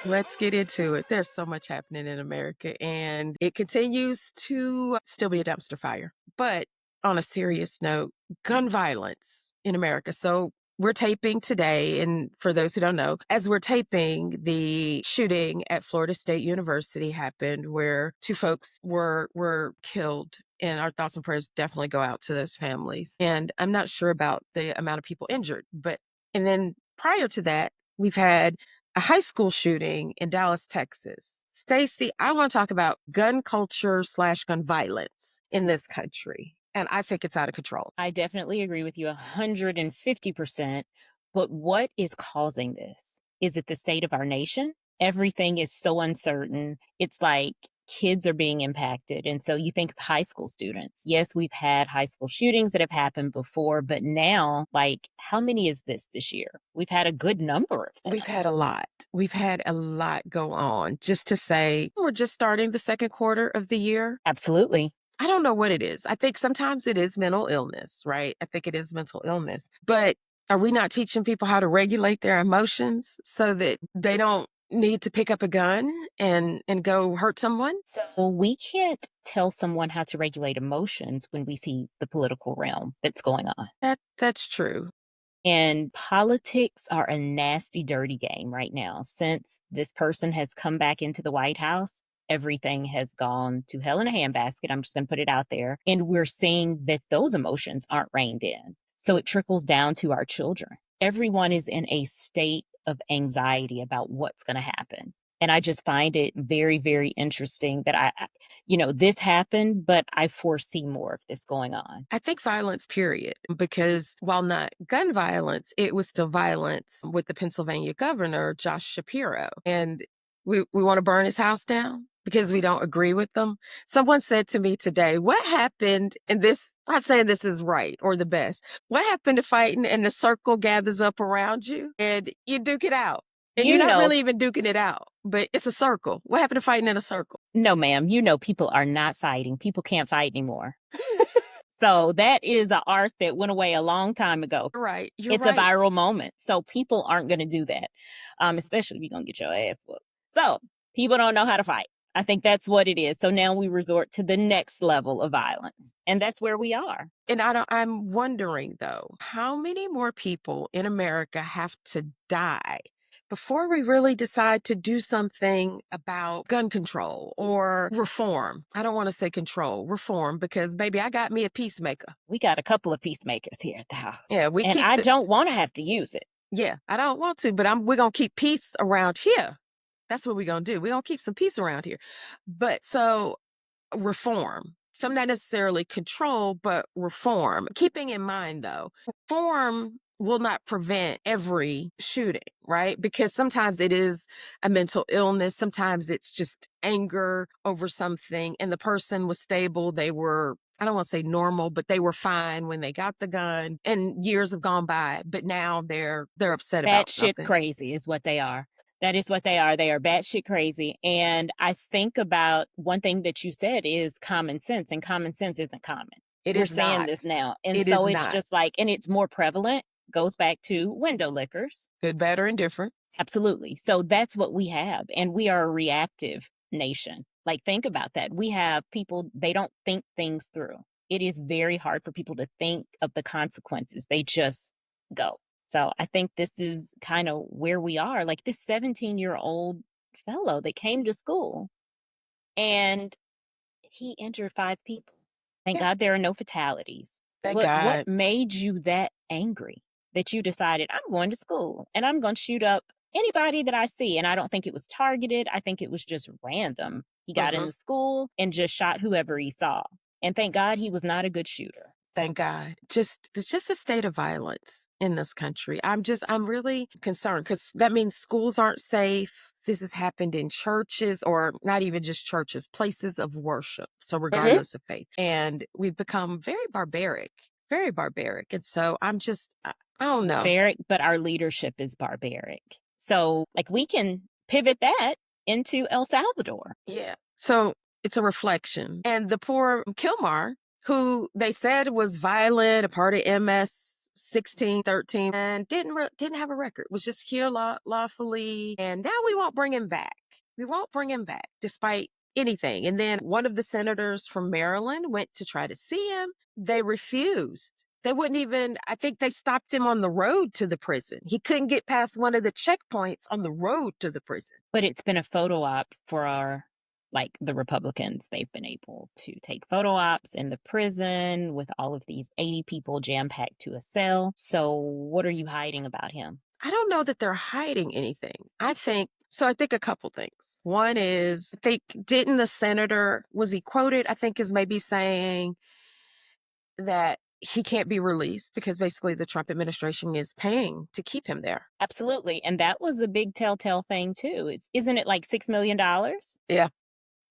Let's get into it. There's so much happening in America, and it continues to still be a dumpster fire. But on a serious note, gun violence in America. So we're taping today, and for those who don't know, as we're taping, the shooting at Florida State University happened, where two folks were killed. And our thoughts and prayers definitely go out to those families. And I'm not sure about the amount of people injured, and then prior to that, we've had a high school shooting in Dallas, Texas. Stacey, I want to talk about gun culture / gun violence in this country. And I think it's out of control. I definitely agree with you 150%. But what is causing this? Is it the state of our nation? Everything is so uncertain. It's like kids are being impacted. And so you think of high school students. Yes, we've had high school shootings that have happened before, but now, like, how many is this year? We've had a good number of them. We've had a lot. We've had a lot go on. Just to say, we're just starting the second quarter of the year. Absolutely. I don't know what it is. I think sometimes it is mental illness, right? I think it is mental illness. But are we not teaching people how to regulate their emotions so that they don't need to pick up a gun and go hurt someone? So we can't tell someone how to regulate emotions when we see the political realm that's going on. That's true. And politics are a nasty, dirty game right now. Since this person has come back into the White House, everything has gone to hell in a handbasket. I'm just going to put it out there. And we're seeing that those emotions aren't reined in. So it trickles down to our children. Everyone is in a state of anxiety about what's going to happen. And I just find it very, very interesting that this happened, but I foresee more of this going on. I think violence, period, because while not gun violence, it was still violence with the Pennsylvania governor, Josh Shapiro. And we want to burn his house down because we don't agree with them. Someone said to me today, what happened in this? I'm not saying this is right or the best. What happened to fighting and the circle gathers up around you and you duke it out? And you're not really even duking it out, but it's a circle. What happened to fighting in a circle? No, ma'am. People are not fighting. People can't fight anymore. So that is an art that went away a long time ago. Right. It's a viral moment. So people aren't going to do that, especially if you're going to get your ass whooped. So people don't know how to fight. I think that's what it is. So now we resort to the next level of violence. And that's where we are. And I'm wondering, though, how many more people in America have to die before we really decide to do something about gun control or reform? I don't want to say control, reform, because baby, I got me a peacemaker. We got a couple of peacemakers here at the house. Yeah, I don't want to have to use it. Yeah, I don't want to, but we're going to keep peace around here. That's what we're going to do. We're going to keep some peace around here. But so reform. So not necessarily control, but reform. Keeping in mind, though, reform will not prevent every shooting, right? Because sometimes it is a mental illness. Sometimes it's just anger over something. And the person was stable. They were, I don't want to say normal, but they were fine when they got the gun, and years have gone by, but now they're upset about something. Batshit crazy is what they are. That is what they are. They are batshit crazy. And I think about one thing that you said is common sense, and common sense isn't common. We're saying this now. And so it's just like, and it's more prevalent, goes back to window lickers. Good, bad, or indifferent. Absolutely. So that's what we have. And we are a reactive nation. Like, think about that. We have people, they don't think things through. It is very hard for people to think of the consequences. They just go. So I think this is kind of where we are. Like this 17-year-old fellow that came to school and he injured 5 people. Thank God there are no fatalities. Thank God. What made you that angry that you decided, I'm going to school and I'm going to shoot up anybody that I see? And I don't think it was targeted. I think it was just random. He got into school and just shot whoever he saw. And thank God he was not a good shooter. Thank God. It's just a state of violence in this country. I'm really concerned because that means schools aren't safe. This has happened in churches, or not even just churches, places of worship. So regardless of faith. And we've become very barbaric. And so I don't know. Barbaric, but our leadership is barbaric. So like we can pivot that into El Salvador. Yeah. So it's a reflection. And the poor Kilmar, who they said was violent, a part of MS 16, 13, and didn't have a record. Was just here lawfully. And now we won't bring him back. We won't bring him back despite anything. And then one of the senators from Maryland went to try to see him. They refused. They wouldn't even, I think they stopped him on the road to the prison. He couldn't get past one of the checkpoints on the road to the prison. But it's been a photo op for the Republicans. They've been able to take photo ops in the prison with all of these 80 people jam packed to a cell. So, what are you hiding about him? I don't know that they're hiding anything. I think a couple things. One is, didn't the senator, was he quoted, I think, as maybe saying that he can't be released because basically the Trump administration is paying to keep him there. Absolutely. And that was a big telltale thing, too. Isn't it like $6 million? Yeah.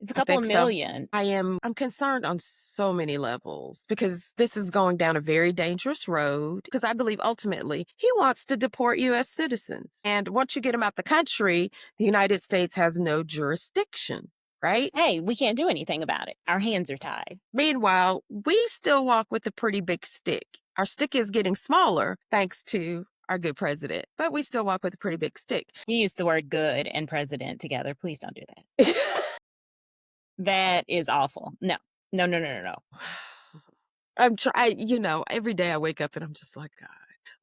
It's a I couple think of so. million. I'm concerned on so many levels because this is going down a very dangerous road, because I believe ultimately he wants to deport US citizens. And once you get him out the country, the United States has no jurisdiction, right? Hey, we can't do anything about it. Our hands are tied. Meanwhile, we still walk with a pretty big stick. Our stick is getting smaller thanks to our good president, but we still walk with a pretty big stick. You used the word good and president together. Please don't do that. That is awful. No, no, no, no, no, no. Every day I wake up and I'm just like, God,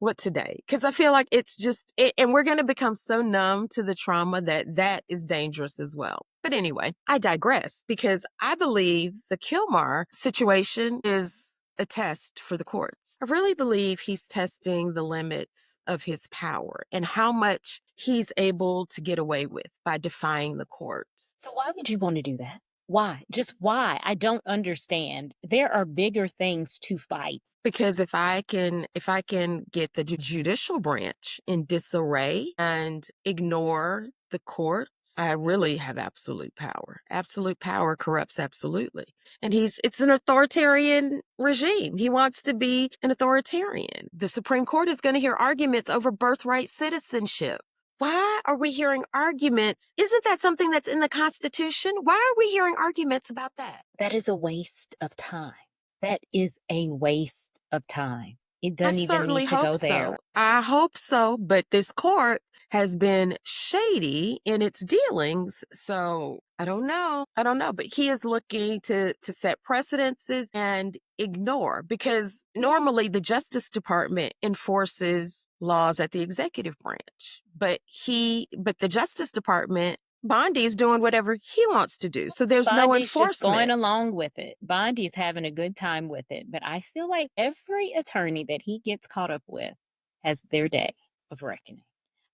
what today? Because I feel like it's just, and we're going to become so numb to the trauma that is dangerous as well. But anyway, I digress, because I believe the Kilmar situation is a test for the courts. I really believe he's testing the limits of his power and how much he's able to get away with by defying the courts. So why would you want to do that? Why? Just why? I don't understand. There are bigger things to fight. Because if I can get the judicial branch in disarray and ignore the courts, I really have absolute power. Absolute power corrupts absolutely. And it's an authoritarian regime. He wants to be an authoritarian. The Supreme Court is going to hear arguments over birthright citizenship. Why are we hearing arguments? Isn't that something that's in the Constitution? Why are we hearing arguments about that? That is a waste of time. That is a waste of time. It I doesn't even certainly need to hope go there. so. I hope so, but this court has been shady in its dealings, so I don't know. But he is looking to set precedences and ignore, because normally the Justice Department enforces laws at the executive branch, but the Justice Department, Bondi, is doing whatever he wants to do. So there's no Bondi's just going enforcement. along with it. Bondi's having a good time with it. But I feel like every attorney that he gets caught up with has their day of reckoning.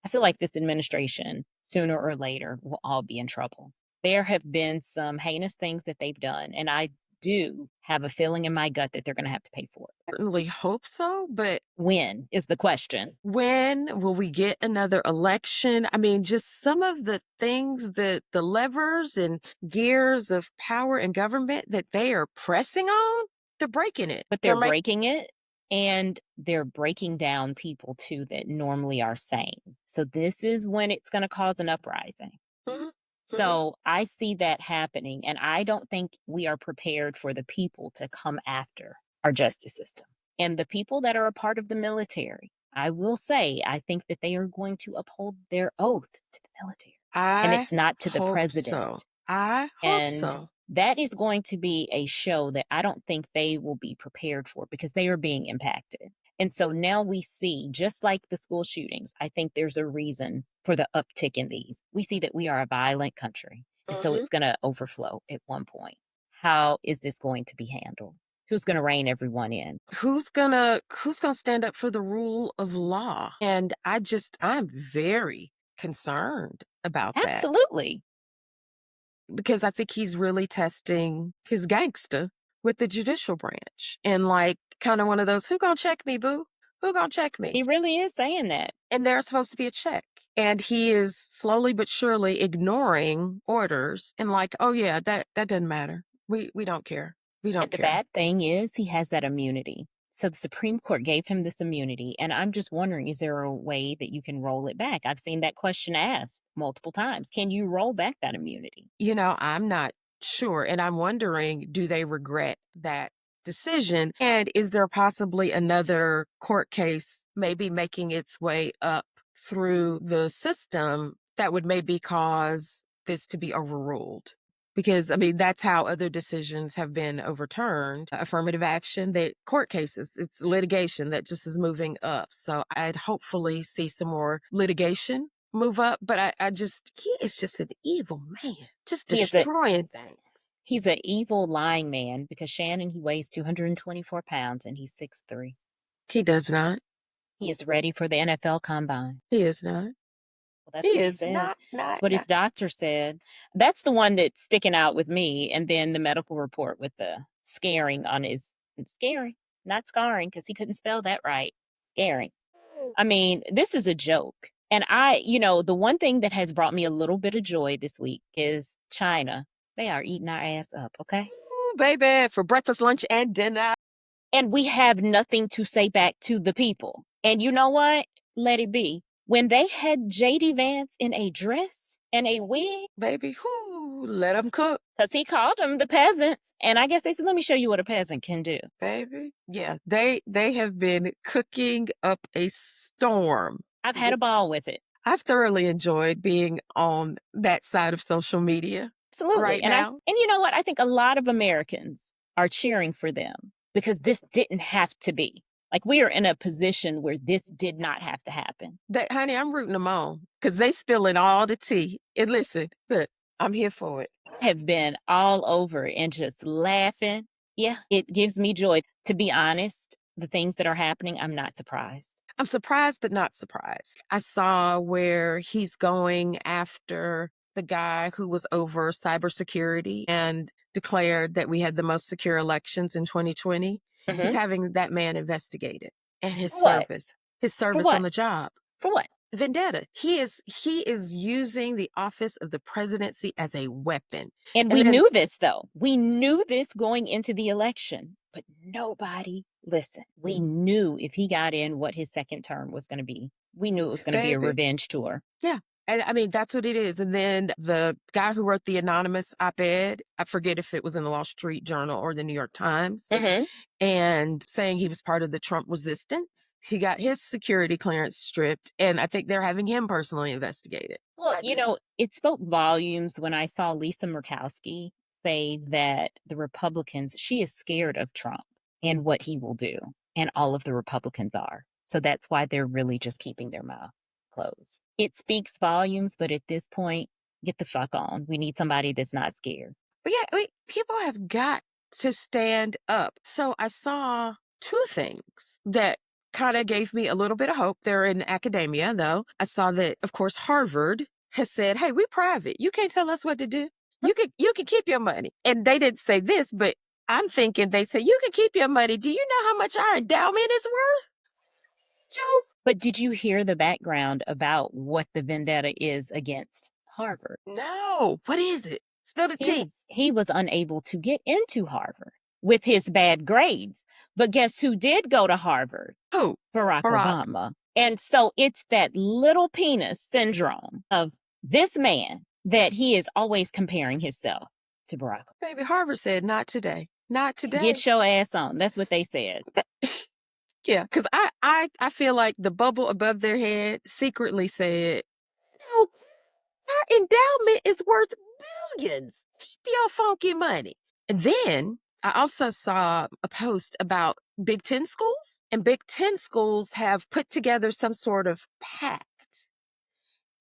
I feel like this administration, sooner or later, will all be in trouble. There have been some heinous things that they've done, and I do have a feeling in my gut that they're going to have to pay for it. Certainly hope so, but When is the question? when will we get another election? I mean, just some of the things, the levers and gears of power and government that they are pressing on, they're breaking it. But they're breaking it, and they're breaking down people too that normally are sane. So this is when it's going to cause an uprising. Mhm. So I see that happening, and I don't think we are prepared for the people to come after our justice system. And the people that are a part of the military, I will say, I think that they are going to uphold their oath to the military. And I it's not to the hope president. so. I hope And so. that is going to be a show that I don't think they will be prepared for, because they are being impacted. And so now we see, just like the school shootings, I think there's a reason for the uptick in these. We see that we are a violent country. And so Mhm. it's going to overflow at one point. How is this going to be handled? Who's going to rein everyone in? Who's gonna stand up for the rule of law? And I'm very concerned about that, Absolutely. because I think he's really testing his gangster with the judicial branch, and like kind of one of those, who gonna check me, boo? Who gonna check me? He really is saying that. And there's supposed to be a check. And he is slowly but surely ignoring orders and like, oh yeah, that doesn't matter. We don't care. We And don't the care. bad thing is he has that immunity. So the Supreme Court gave him this immunity. And I'm just wondering, is there a way that you can roll it back? I've seen that question asked multiple times. Can you roll back that immunity? I'm not sure. And I'm wondering, do they regret that decision? And is there possibly another court case maybe making its way up through the system that would maybe cause this to be overruled? Because, I mean, that's how other decisions have been overturned. Affirmative action, court cases, it's litigation that just is moving up. So I'd hopefully see some more litigation move up. But he is just an evil man, just He is a destroying things. he's an evil lying man because Shannon, he weighs 224 pounds and he's 6'3". He does not. He is ready for the NFL combine. He is not. Well, that's He what he is said. not, That's what his doctor said. That's the one that's sticking out with me. And then the medical report with the scaring on his scaring, not scarring, because he couldn't spell that right. Scaring. I mean, this is a joke. And the one thing that has brought me a little bit of joy this week is China. They are eating our ass up, okay? Ooh, baby, for breakfast, lunch, and dinner. And we have nothing to say back to the people. And you know what? Let it be. When they had J.D. Vance in a dress and a wig, baby, let them cook. Because he called them the peasants. And I guess they said, let me show you what a peasant can do. Baby, yeah, they have been cooking up a storm. I've had a ball with it. I've thoroughly enjoyed being on that side of social media. Absolutely. Right and now. And you know what? I think a lot of Americans are cheering for them because this didn't have to be. Like, we are in a position where this did not have to happen. Honey, I'm rooting them on because they spilling all the tea. And listen, look, I'm here for it. Have been all over and just laughing. Yeah, it gives me joy. To be honest, the things that are happening, I'm not surprised. I'm surprised, but not surprised. I saw where he's going after the guy who was over cybersecurity and declared that we had the most secure elections in 2020. Mm-hmm. He's having that man investigated and his What? service on the job. For what? Vendetta. He is using the office of the presidency as a weapon. And we knew this, though. We knew this going into the election, but nobody listened. We knew if he got in what his second term was going to be. We knew it was going to be a revenge tour. Yeah. And I mean, that's what it is. And then the guy who wrote the anonymous op-ed, I forget if it was in the Wall Street Journal or the New York Times, and saying he was part of the Trump resistance. He got his security clearance stripped, and I think they're having him personally investigated. Well, it spoke volumes when I saw Lisa Murkowski say that the Republicans, she is scared of Trump and what he will do. And all of the Republicans are. So that's why they're really just keeping their mouth closed. It speaks volumes, but at this point, get the fuck on. We need somebody that's not scared. But yeah, I mean, people have got to stand up. So I saw two things that kind of gave me a little bit of hope. They're in academia, though. I saw that, of course, Harvard has said, hey, we're private. You can't tell us what to do. You can keep your money. And they didn't say this, but I'm thinking they say, you can keep your money. Do you know how much our endowment is worth? Joe. But did you hear the background about what the vendetta is against Harvard? No. What is it? Spill the tea. He was unable to get into Harvard with his bad grades. But guess who did go to Harvard? Who? Barack Obama. And so it's that little penis syndrome of this man that he is always comparing himself to Barack Obama. Baby, Harvard said, not today. Not today. Get your ass on. That's what they said. Yeah, because I feel like the bubble above their head secretly said, no, our endowment is worth billions. Keep your funky money. And then I also saw a post about Big Ten schools, and Big Ten schools have put together some sort of pact,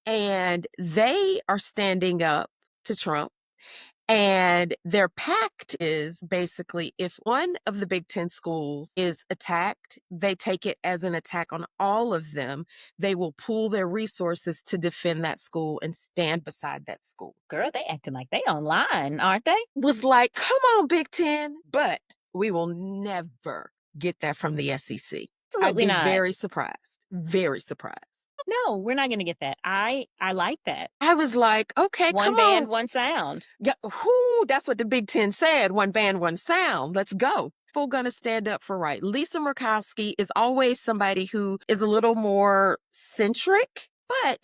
and they are standing up to Trump. And their pact is basically if one of the Big Ten schools is attacked, they take it as an attack on all of them. They will pool their resources to defend that school and stand beside that school. Girl, they acting like they online, aren't they? Was like, come on, Big Ten. But we will never get that from the SEC. Absolutely not. I'd be very surprised. Very surprised. No, we're not going to get that. I like that. I was like, okay, one come band, on. one sound. Yeah, that's what the Big Ten said. One band, one sound. Let's go. People gonna stand up for right. Lisa Murkowski is always somebody who is a little more centric, but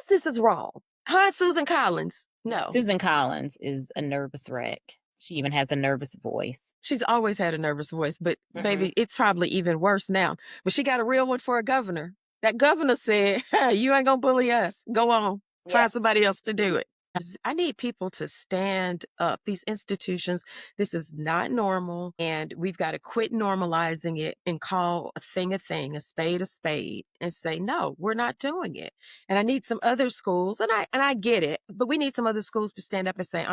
this is wrong. Huh, Susan Collins? No. Susan Collins is a nervous wreck. She even has a nervous voice. She's always had a nervous voice, but Mhm. baby, it's probably even worse now. But she got a real one for a governor. That governor said, "Hey, you ain't gonna bully us. Go on, Yeah. find somebody else to do it." I need people to stand up. These institutions, this is not normal, and we've got to quit normalizing it and call a thing, a spade, and say, "No, we're not doing it." And I need some other schools, and I get it, but we need some other schools to stand up and say,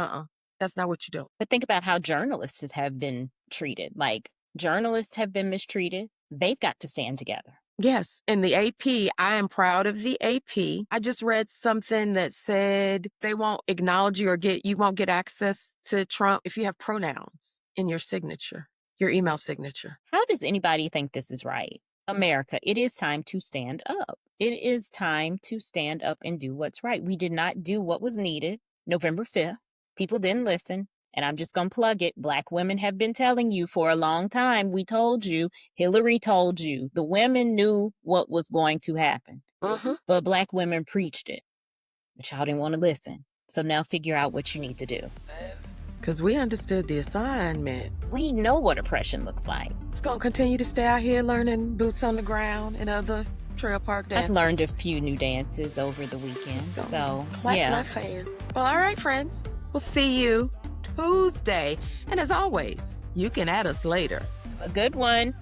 that's not what you do." But think about how journalists have been treated. Like, journalists have been mistreated. They've got to stand together. Yes, and the AP, I am proud of the AP. I just read something that said they won't acknowledge you or you won't get access to Trump if you have pronouns in your signature, your email signature. How does anybody think this is right? America, it is time to stand up. It is time to stand up and do what's right. We did not do what was needed November 5th. People didn't listen. And I'm just going to plug it. Black women have been telling you for a long time. We told you. Hillary told you. The women knew what was going to happen. But Black women preached it. But y'all didn't want to listen. So now figure out what you need to do. Because we understood the assignment. We know what oppression looks like. It's going to continue to stay out here learning boots on the ground and other trail park dances. I've learned a few new dances over the weekend. So, clap yeah. my fan. Well, all right, friends. We'll see you Tuesday. And as always, you can add us later. A good one.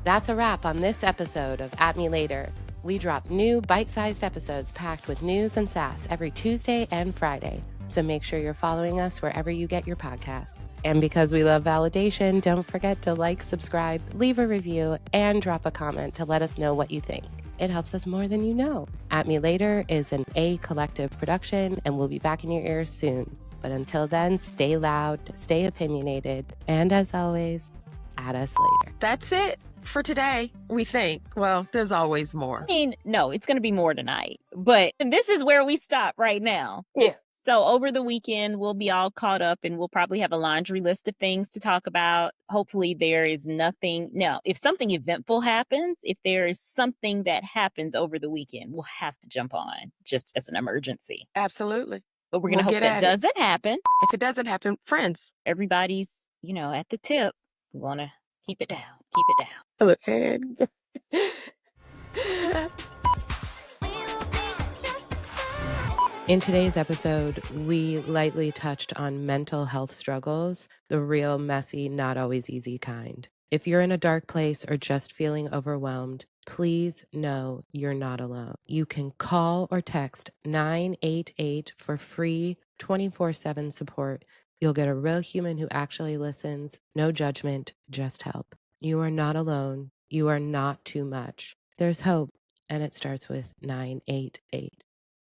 That's a wrap on this episode of At Me Later. We drop new bite-sized episodes packed with news and sass every Tuesday and Friday. So make sure you're following us wherever you get your podcasts. And because we love validation, don't forget to like, subscribe, leave a review, and drop a comment to let us know what you think. It helps us more than you know. At Me Later is an A Collective production, and we'll be back in your ears soon. But until then, stay loud, stay opinionated, and as always, at us later. That's it for today, we think. Well, there's always more. I mean, no, it's going to be more tonight. But this is where we stop right now. Yeah. So over the weekend, we'll be all caught up and we'll probably have a laundry list of things to talk about. Hopefully there is nothing. Now, if something eventful happens, if there is something that happens over the weekend, we'll have to jump on just as an emergency. Absolutely. But we're going to hope that doesn't happen. If it doesn't happen, friends, everybody's, at the tip. We want to keep it down. Keep it down. Look, and in today's episode, we lightly touched on mental health struggles, the real messy, not always easy kind. If you're in a dark place or just feeling overwhelmed, please know you're not alone. You can call or text 988 for free 24/7 support. You'll get a real human who actually listens, no judgment, just help. You are not alone. You are not too much. There's hope, and it starts with 988.